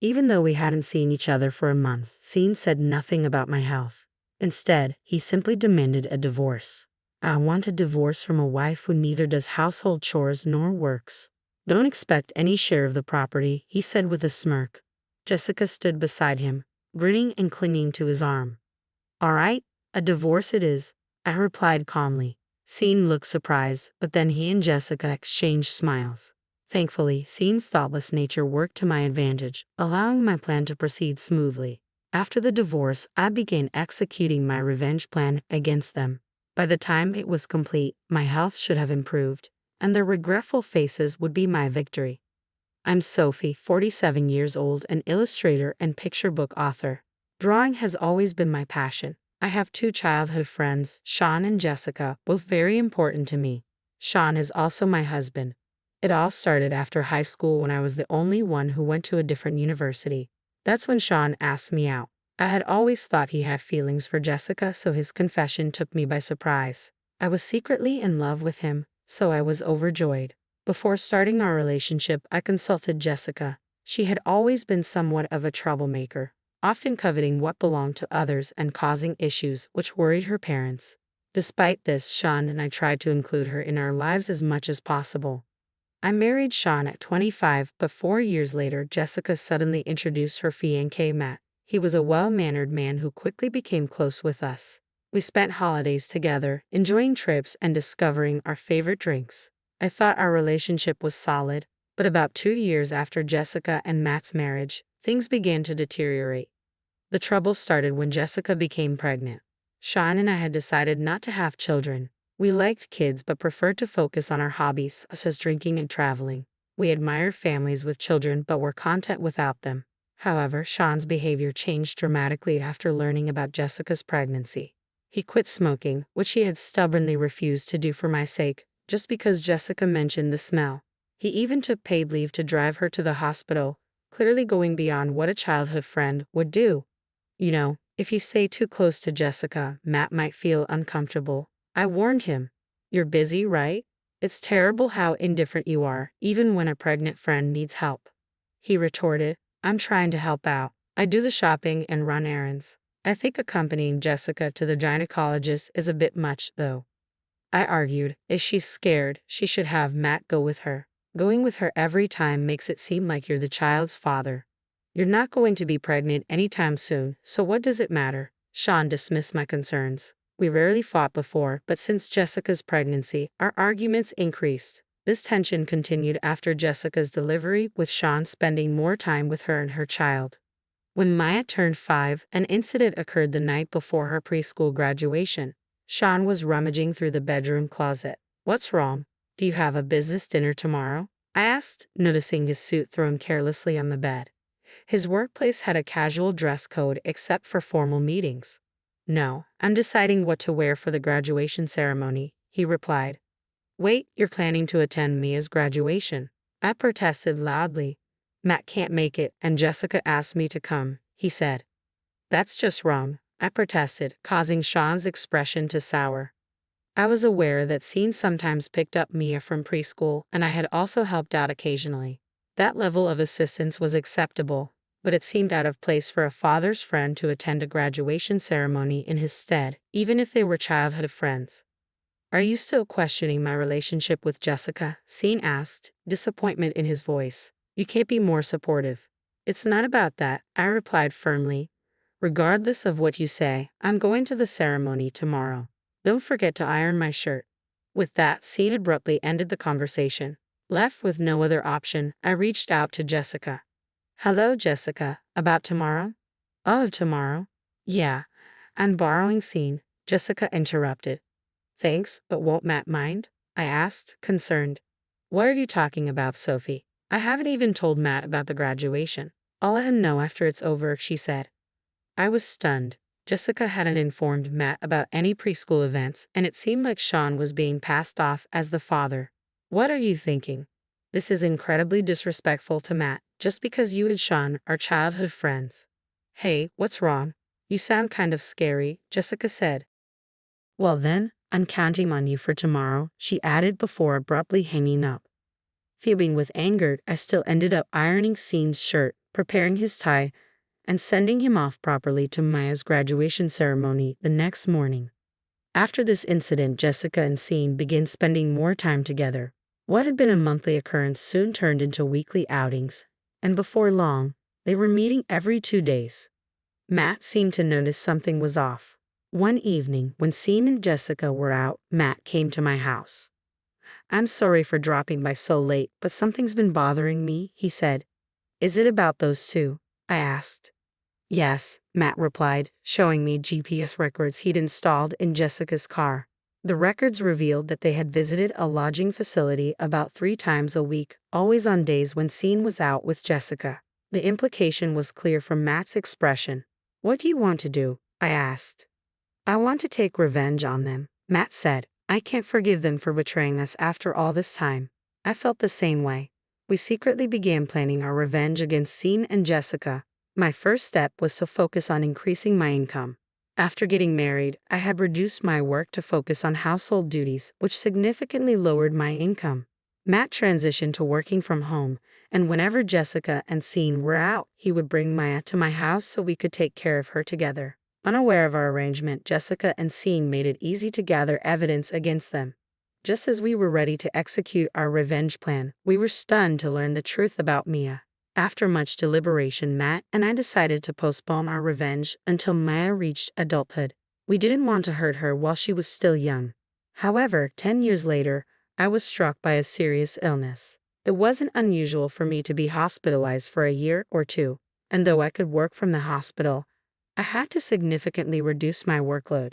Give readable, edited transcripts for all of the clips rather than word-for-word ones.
Even though we hadn't seen each other for a month, Scene said nothing about my health. Instead, he simply demanded a divorce. I want a divorce from a wife who neither does household chores nor works. Don't expect any share of the property, he said with a smirk. Jessica stood beside him, grinning and clinging to his arm. All right, a divorce it is, I replied calmly. Scene looked surprised, but then he and Jessica exchanged smiles. Thankfully, Scene's thoughtless nature worked to my advantage, allowing my plan to proceed smoothly. After the divorce, I began executing my revenge plan against them. By the time it was complete, my health should have improved, and their regretful faces would be my victory. I'm Sophie, 47 years old, an illustrator and picture book author. Drawing has always been my passion. I have two childhood friends, Sean and Jessica, both very important to me. Sean is also my husband. It all started after high school when I was the only one who went to a different university. That's when Sean asked me out. I had always thought he had feelings for Jessica, so his confession took me by surprise. I was secretly in love with him, so I was overjoyed. Before starting our relationship, I consulted Jessica. She had always been somewhat of a troublemaker, often coveting what belonged to others and causing issues which worried her parents. Despite this, Sean and I tried to include her in our lives as much as possible. I married Sean at 25, but 4 years later, Jessica suddenly introduced her fiancé Matt. He was a well-mannered man who quickly became close with us. We spent holidays together, enjoying trips and discovering our favorite drinks. I thought our relationship was solid, but about 2 years after Jessica and Matt's marriage, things began to deteriorate. The trouble started when Jessica became pregnant. Sean and I had decided not to have children. We liked kids but preferred to focus on our hobbies, such as drinking and traveling. We admired families with children but were content without them. However, Sean's behavior changed dramatically after learning about Jessica's pregnancy. He quit smoking, which he had stubbornly refused to do for my sake, just because Jessica mentioned the smell. He even took paid leave to drive her to the hospital, clearly going beyond what a childhood friend would do. You know, if you stay too close to Jessica, Matt might feel uncomfortable. I warned him. You're busy, right? It's terrible how indifferent you are, even when a pregnant friend needs help. He retorted, I'm trying to help out. I do the shopping and run errands. I think accompanying Jessica to the gynecologist is a bit much, though. I argued, if she's scared, she should have Matt go with her. Going with her every time makes it seem like you're the child's father. You're not going to be pregnant anytime soon, so what does it matter? Sean dismissed my concerns. We rarely fought before, but since Jessica's pregnancy, our arguments increased. This tension continued after Jessica's delivery, with Sean spending more time with her and her child. When Maya turned 5, an incident occurred the night before her preschool graduation. Sean was rummaging through the bedroom closet. What's wrong? Do you have a business dinner tomorrow? I asked, noticing his suit thrown carelessly on the bed. His workplace had a casual dress code except for formal meetings. No, I'm deciding what to wear for the graduation ceremony, he replied. Wait, you're planning to attend Mia's graduation? I protested loudly. Matt can't make it, and Jessica asked me to come, he said. That's just wrong, I protested, causing Sean's expression to sour. I was aware that Scene sometimes picked up Mia from preschool, and I had also helped out occasionally. That level of assistance was acceptable, but it seemed out of place for a father's friend to attend a graduation ceremony in his stead, even if they were childhood friends. Are you still questioning my relationship with Jessica? Scene asked, disappointment in his voice. You can't be more supportive. It's not about that, I replied firmly. Regardless of what you say, I'm going to the ceremony tomorrow. Don't forget to iron my shirt. With that, Scene abruptly ended the conversation. Left with no other option, I reached out to Jessica. Hello, Jessica. About tomorrow? Oh, tomorrow? Yeah. I'm borrowing Scene, Jessica interrupted. Thanks, but won't Matt mind? I asked, concerned. What are you talking about, Sophie? I haven't even told Matt about the graduation. I'll let him know after it's over, she said. I was stunned. Jessica hadn't informed Matt about any preschool events, and it seemed like Sean was being passed off as the father. What are you thinking? This is incredibly disrespectful to Matt, just because you and Sean are childhood friends. Hey, what's wrong? You sound kind of scary, Jessica said. Well then, I'm counting on you for tomorrow, she added before abruptly hanging up. Fuming with anger, I still ended up ironing Scene's shirt, preparing his tie, and sending him off properly to Maya's graduation ceremony the next morning. After this incident, Jessica and Scene began spending more time together. What had been a monthly occurrence soon turned into weekly outings, and before long, they were meeting every 2 days. Matt seemed to notice something was off. One evening, when Scene and Jessica were out, Matt came to my house. "I'm sorry for dropping by so late, but something's been bothering me," he said. "Is it about those two?" I asked. "Yes," Matt replied, showing me GPS records he'd installed in Jessica's car. The records revealed that they had visited a lodging facility about 3 times a week, always on days when Scene was out with Jessica. The implication was clear from Matt's expression. "What do you want to do?" I asked. "I want to take revenge on them," Matt said. "I can't forgive them for betraying us after all this time." I felt the same way. We secretly began planning our revenge against Scene and Jessica. My first step was to focus on increasing my income. After getting married, I had reduced my work to focus on household duties, which significantly lowered my income. Matt transitioned to working from home, and whenever Jessica and Scene were out, he would bring Maya to my house so we could take care of her together. Unaware of our arrangement, Jessica and Scene made it easy to gather evidence against them. Just as we were ready to execute our revenge plan, we were stunned to learn the truth about Mia. After much deliberation, Matt and I decided to postpone our revenge until Maya reached adulthood. We didn't want to hurt her while she was still young. However, 10 years later, I was struck by a serious illness. It wasn't unusual for me to be hospitalized for a year or two, and though I could work from the hospital, I had to significantly reduce my workload.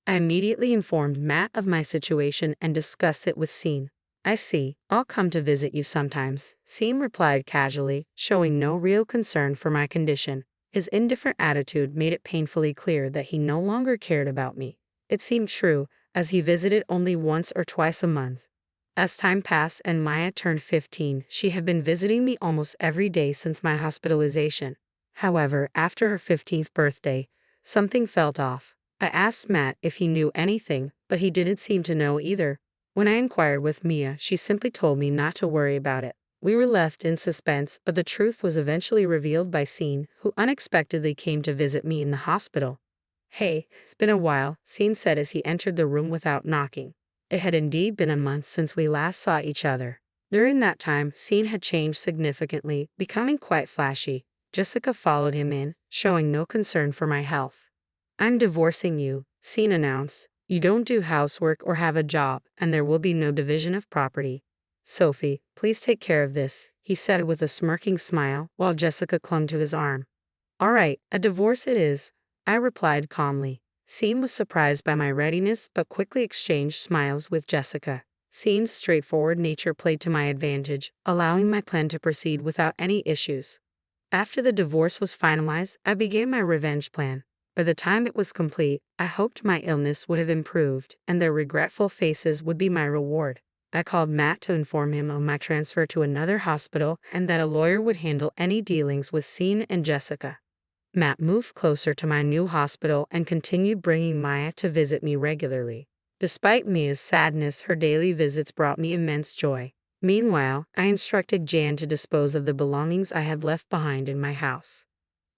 I immediately informed Matt of my situation and discussed it with Scene. "I see. I'll come to visit you sometimes," Scene replied casually, showing no real concern for my condition. His indifferent attitude made it painfully clear that he no longer cared about me. It seemed true, as he visited only once or twice a month. As time passed and Maya turned 15, she had been visiting me almost every day since my hospitalization. However, after her 15th birthday, something felt off. I asked Matt if he knew anything, but he didn't seem to know either. When I inquired with Mia, she simply told me not to worry about it. We were left in suspense, but the truth was eventually revealed by Scene, who unexpectedly came to visit me in the hospital. "Hey, it's been a while," Scene said as he entered the room without knocking. It had indeed been a month since we last saw each other. During that time, Scene had changed significantly, becoming quite flashy. Jessica followed him in, showing no concern for my health. "I'm divorcing you," Scene announced. "You don't do housework or have a job, and there will be no division of property. Sophie, please take care of this," he said with a smirking smile, while Jessica clung to his arm. "All right, a divorce it is," I replied calmly. Scene was surprised by my readiness but quickly exchanged smiles with Jessica. Scene's straightforward nature played to my advantage, allowing my plan to proceed without any issues. After the divorce was finalized, I began my revenge plan. By the time it was complete, I hoped my illness would have improved, and their regretful faces would be my reward. I called Matt to inform him of my transfer to another hospital and that a lawyer would handle any dealings with Scene and Jessica. Matt moved closer to my new hospital and continued bringing Maya to visit me regularly. Despite Mia's sadness, her daily visits brought me immense joy. Meanwhile, I instructed Jan to dispose of the belongings I had left behind in my house.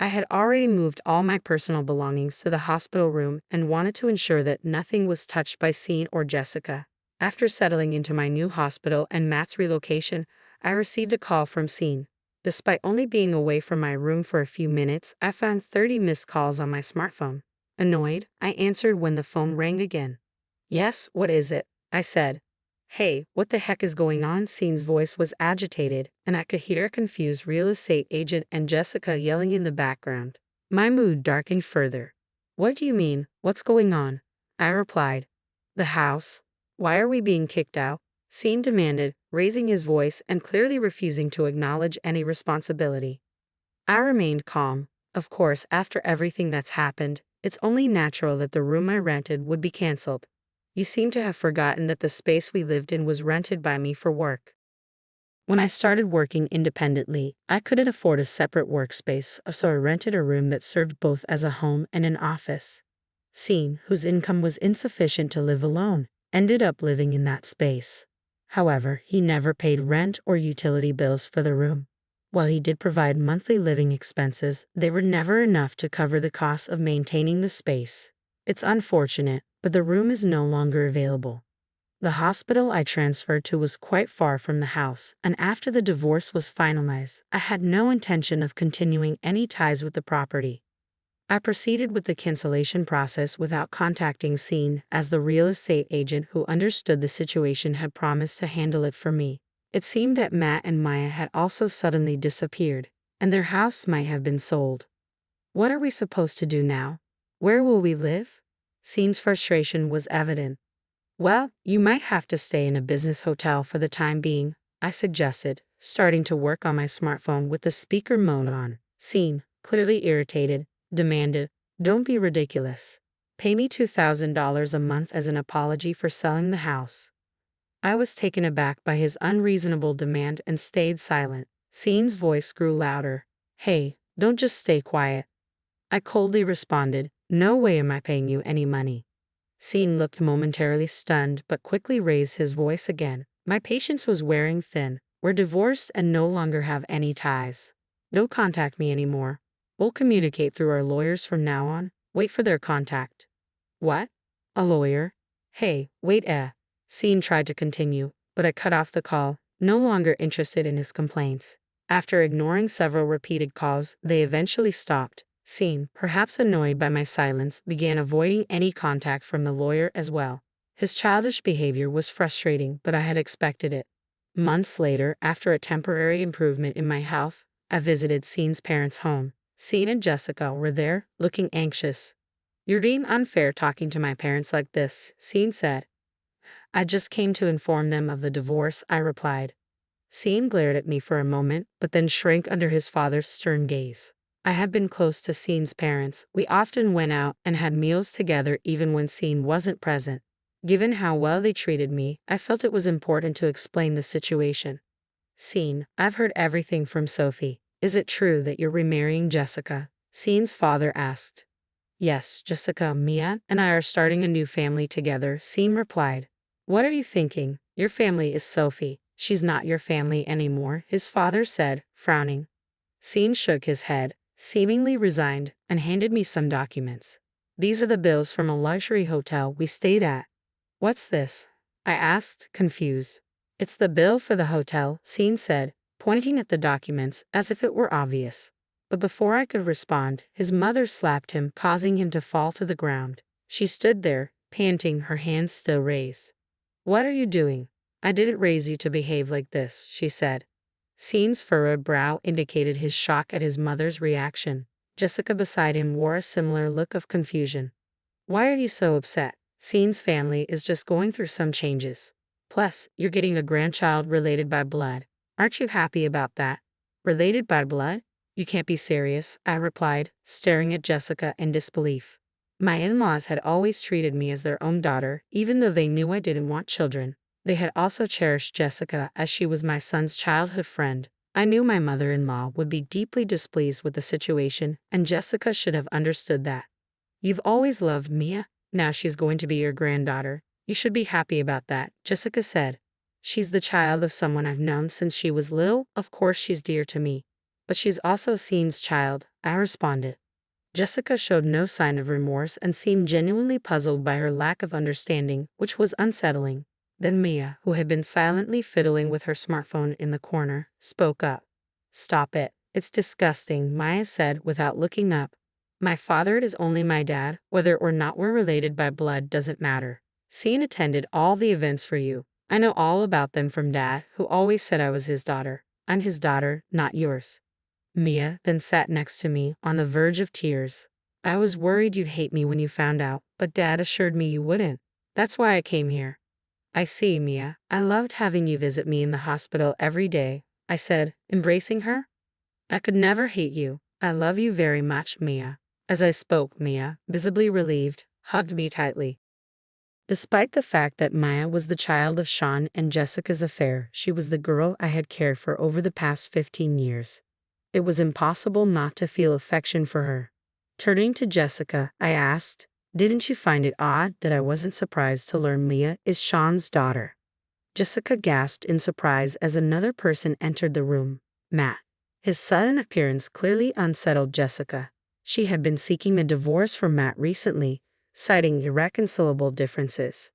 I had already moved all my personal belongings to the hospital room and wanted to ensure that nothing was touched by Scene or Jessica. After settling into my new hospital and Matt's relocation, I received a call from Scene. Despite only being away from my room for a few minutes, I found 30 missed calls on my smartphone. Annoyed, I answered when the phone rang again. "Yes, what is it?" I said. "Hey, what the heck is going on?" Scene's voice was agitated, and I could hear a confused real estate agent and Jessica yelling in the background. My mood darkened further. "What do you mean? What's going on?" I replied. "The house. Why are we being kicked out?" Scene demanded, raising his voice and clearly refusing to acknowledge any responsibility. I remained calm. Of course, after everything that's happened, it's only natural that the room I rented would be canceled. You seem to have forgotten that the space we lived in was rented by me for work. When I started working independently, I couldn't afford a separate workspace, so I rented a room that served both as a home and an office. Scene, whose income was insufficient to live alone, ended up living in that space. However, he never paid rent or utility bills for the room. While he did provide monthly living expenses, they were never enough to cover the costs of maintaining the space. It's unfortunate, but the room is no longer available. The hospital I transferred to was quite far from the house, and after the divorce was finalized, I had no intention of continuing any ties with the property. I proceeded with the cancellation process without contacting Scene, as the real estate agent who understood the situation had promised to handle it for me. It seemed that Matt and Maya had also suddenly disappeared, and their house might have been sold. What are we supposed to do now? Where will we live? Scene's frustration was evident. Well, you might have to stay in a business hotel for the time being, I suggested, starting to work on my smartphone with the speaker mode on. Scene, clearly irritated, demanded, "Don't be ridiculous. Pay me $2,000 a month as an apology for selling the house." I was taken aback by his unreasonable demand and stayed silent. Scene's voice grew louder. "Hey, don't just stay quiet." I coldly responded, "No way am I paying you any money." Scene looked momentarily stunned but quickly raised his voice again. My patience was wearing thin. We're divorced and no longer have any ties. Don't contact me anymore. We'll communicate through our lawyers from now on. Wait for their contact. What? A lawyer? Hey, wait, Scene tried to continue, but I cut off the call, no longer interested in his complaints. After ignoring several repeated calls, they eventually stopped. Scene, perhaps annoyed by my silence, began avoiding any contact from the lawyer as well. His childish behavior was frustrating, but I had expected it. Months later, after a temporary improvement in my health, I visited Scene's parents' home. Scene and Jessica were there, looking anxious. "You're being unfair talking to my parents like this," Scene said. "I just came to inform them of the divorce," I replied. Scene glared at me for a moment, but then shrank under his father's stern gaze. I had been close to Scene's parents. We often went out and had meals together even when Scene wasn't present. Given how well they treated me, I felt it was important to explain the situation. "Scene, I've heard everything from Sophie. Is it true that you're remarrying Jessica?" Scene's father asked. "Yes, Jessica, Mia, and I are starting a new family together," Scene replied. "What are you thinking? Your family is Sophie. She's not your family anymore," his father said, frowning. Scene shook his head, seemingly resigned, and handed me some documents. "These are the bills from a luxury hotel we stayed at." "What's this?" I asked, confused. "It's the bill for the hotel," Scene said, pointing at the documents as if it were obvious. But before I could respond, his mother slapped him, causing him to fall to the ground. She stood there, panting, her hands still raised. "What are you doing? I didn't raise you to behave like this," she said. Scene's furrowed brow indicated his shock at his mother's reaction. Jessica beside him wore a similar look of confusion. "Why are you so upset? Scene's family is just going through some changes. Plus, you're getting a grandchild related by blood. Aren't you happy about that?" "Related by blood? You can't be serious," I replied, staring at Jessica in disbelief. My in-laws had always treated me as their own daughter, even though they knew I didn't want children. They had also cherished Jessica as she was my son's childhood friend. I knew my mother-in-law would be deeply displeased with the situation, and Jessica should have understood that. "You've always loved Mia. Now she's going to be your granddaughter. You should be happy about that," Jessica said. "She's the child of someone I've known since she was little. Of course she's dear to me. But she's also Scene's child," I responded. Jessica showed no sign of remorse and seemed genuinely puzzled by her lack of understanding, which was unsettling. Then Mia, who had been silently fiddling with her smartphone in the corner, spoke up. "Stop it. It's disgusting," Maya said without looking up. "My father is only my dad. Whether or not we're related by blood doesn't matter. Scene attended all the events for you. I know all about them from Dad, who always said I was his daughter. I'm his daughter, not yours." Mia then sat next to me, on the verge of tears. "I was worried you'd hate me when you found out, but Dad assured me you wouldn't. That's why I came here." "I see, Mia. I loved having you visit me in the hospital every day," I said, embracing her. "I could never hate you. I love you very much, Mia." As I spoke, Mia, visibly relieved, hugged me tightly. Despite the fact that Maya was the child of Sean and Jessica's affair, she was the girl I had cared for over the past 15 years. It was impossible not to feel affection for her. Turning to Jessica, I asked, "Didn't you find it odd that I wasn't surprised to learn Mia is Sean's daughter?" Jessica gasped in surprise as another person entered the room. "Matt, His sudden appearance clearly unsettled Jessica. She had been seeking a divorce from Matt recently, citing irreconcilable differences.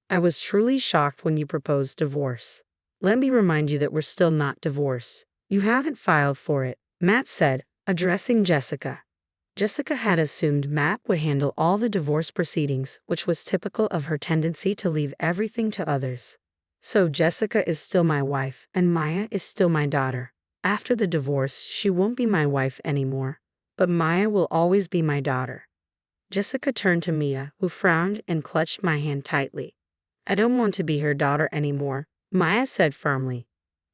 I was truly shocked when you proposed divorce. Let me remind you that we're still not divorced. You haven't filed for it, Matt said, addressing Jessica. Jessica had assumed Matt would handle all the divorce proceedings, which was typical of her tendency to leave everything to others. So Jessica is still my wife, and Maya is still my daughter. After the divorce, she won't be my wife anymore, but Maya will always be my daughter. Jessica turned to Mia, who frowned and clutched my hand tightly. I don't want to be her daughter anymore, Maya said firmly.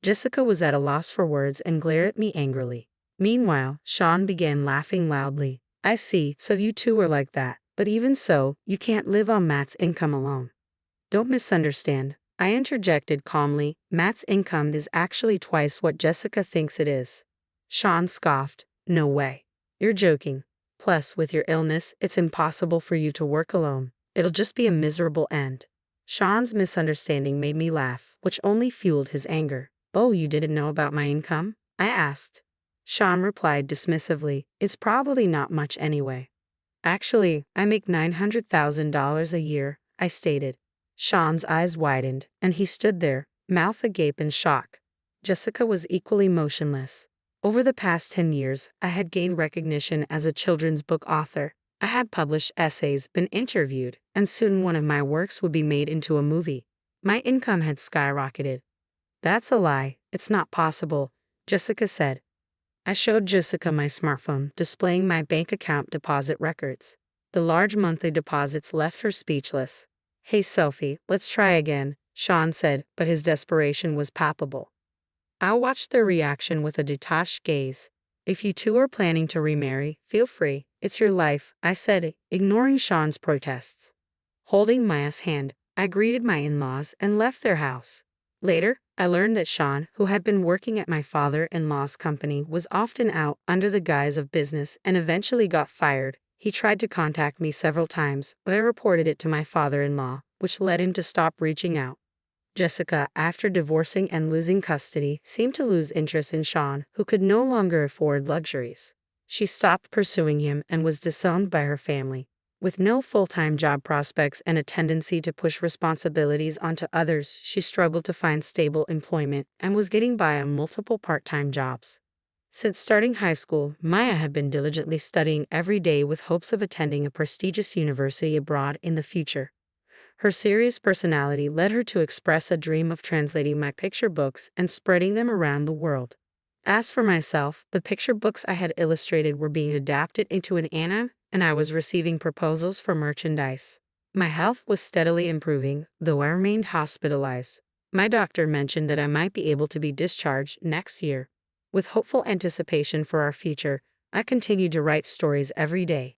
Jessica was at a loss for words and glared at me angrily. Meanwhile, Sean began laughing loudly. I see, so you two are like that, but even so, you can't live on Matt's income alone. Don't misunderstand, I interjected calmly. Matt's income is actually twice what Jessica thinks it is. Sean scoffed. No way. You're joking. Plus, with your illness, it's impossible for you to work alone. It'll just be a miserable end. Sean's misunderstanding made me laugh, which only fueled his anger. Oh, you didn't know about my income? I asked. Sean replied dismissively, it's probably not much anyway. Actually, I make $900,000 a year, I stated. Sean's eyes widened, and he stood there, mouth agape in shock. Jessica was equally motionless. Over the past 10 years, I had gained recognition as a children's book author. I had published essays, been interviewed, and soon one of my works would be made into a movie. My income had skyrocketed. That's a lie, it's not possible, Jessica said. I showed Jessica my smartphone, displaying my bank account deposit records. The large monthly deposits left her speechless. Hey Sophie, let's try again, Sean said, but his desperation was palpable. I watched their reaction with a detached gaze. If you two are planning to remarry, feel free, it's your life, I said, ignoring Sean's protests. Holding Maya's hand, I greeted my in-laws and left their house. Later, I learned that Sean, who had been working at my father-in-law's company, was often out under the guise of business and eventually got fired. He tried to contact me several times, but I reported it to my father-in-law, which led him to stop reaching out. Jessica, after divorcing and losing custody, seemed to lose interest in Sean, who could no longer afford luxuries. She stopped pursuing him and was disowned by her family. With no full-time job prospects and a tendency to push responsibilities onto others, she struggled to find stable employment and was getting by on multiple part-time jobs. Since starting high school, Maya had been diligently studying every day with hopes of attending a prestigious university abroad in the future. Her serious personality led her to express a dream of translating my picture books and spreading them around the world. As for myself, the picture books I had illustrated were being adapted into an anime, and I was receiving proposals for merchandise. My health was steadily improving, though I remained hospitalized. My doctor mentioned that I might be able to be discharged next year. With hopeful anticipation for our future, I continued to write stories every day.